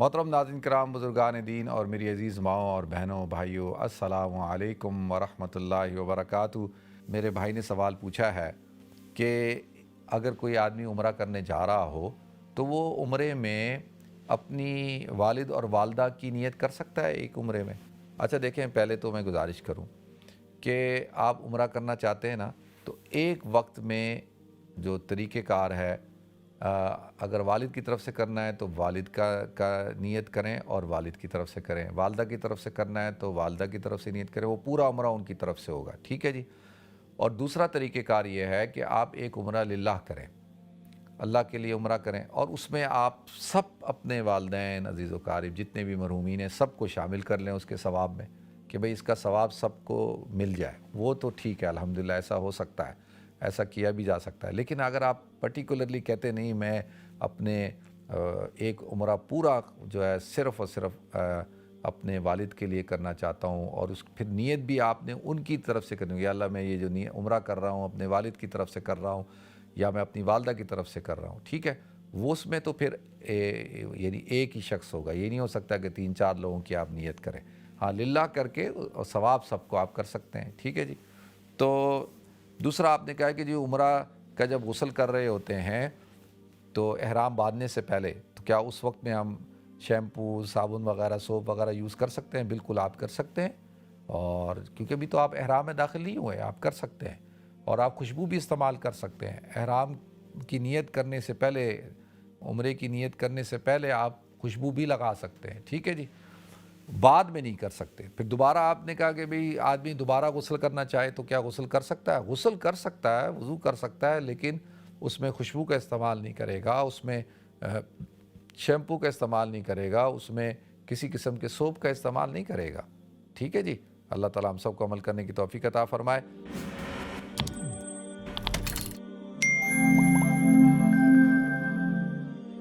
मोहतरम नाज़रीन कराम, बुज़ुर्गान दीन और मेरी अज़ीज़ माओं और बहनों भाइयों, अस्सलामु अलैकुम वरहमतुल्लाहि वबरकातुहू। मेरे भाई ने सवाल पूछा है कि अगर कोई आदमी उम्रा करने जा रहा हो तो वो उम्रे में अपनी वालिद और वालदा की नियत कर सकता है एक उम्रे में। अच्छा देखें, पहले तो मैं गुजारिश करूं कि आप उम्रा करना चाहते हैं ना, तो एक वक्त में जो तरीक़ेकार है, अगर वालिद की तरफ से करना है तो वालिद का नियत करें और वालिद की तरफ से करें, वालदा की तरफ से करना है तो वालदा की तरफ से नियत करें, वो पूरा उम्रा उनकी तरफ से होगा। ठीक है जी। और दूसरा तरीक़ेकार ये है कि आप एक उम्रा लिल्लाह करें, अल्लाह के लिए उम्रा करें, और उसमें आप सब अपने वालिदैन अज़ीज़ व क़ारिब जितने भी मरहूमीन हैं सबको शामिल कर लें उसके सवाब में, कि भाई इसका सवाब सबको मिल जाए। वो तो ठीक है, अल्हम्दुलिल्लाह ऐसा हो सकता है, ऐसा किया भी जा सकता है। लेकिन अगर आप पर्टिकुलरली कहते नहीं, मैं अपने एक उम्रा पूरा जो है सिर्फ़ और सिर्फ अपने वालिद के लिए करना चाहता हूँ, और उस फिर नियत भी आपने उनकी तरफ से करनी होगी, या अल्लाह मैं ये जो उम्रा कर रहा हूँ अपने वालिद की तरफ से कर रहा हूँ या मैं अपनी वालदा की तरफ से कर रहा हूँ, ठीक है। वो उसमें तो फिर यानी एक ही शख्स होगा, ये नहीं हो सकता कि 3-4 लोगों की आप नियत करें। हाँ, लिल्लाह करके और सवाब सबको आप कर सकते हैं, ठीक है जी। तो दूसरा आपने कहा कि जी उम्रा का जब गुस्ल कर रहे होते हैं तो एहराम बांधने से पहले, तो क्या उस वक्त में हम शैम्पू, साबुन वगैरह, सोप वगैरह यूज़ कर सकते हैं? बिल्कुल आप कर सकते हैं, और क्योंकि अभी तो आप एहराम में दाखिल नहीं हुए, आप कर सकते हैं। और आप खुशबू भी इस्तेमाल कर सकते हैं। एहराम की नियत करने से पहले, उम्रे की नियत करने से पहले आप खुशबू भी लगा सकते हैं, ठीक है जी। बाद में नहीं कर सकते। फिर दोबारा आपने कहा कि भाई आदमी दोबारा गुस्ल करना चाहे तो क्या गुस्ल कर सकता है? गुस्ल कर सकता है, वज़ू कर सकता है, लेकिन उसमें खुशबू का इस्तेमाल नहीं करेगा, उसमें शैम्पू का इस्तेमाल नहीं करेगा, उसमें किसी किस्म के सोप का इस्तेमाल नहीं करेगा, ठीक है जी। अल्लाह ताला हम सबको अमल करने की तौफ़ीक़ अता फ़रमाए।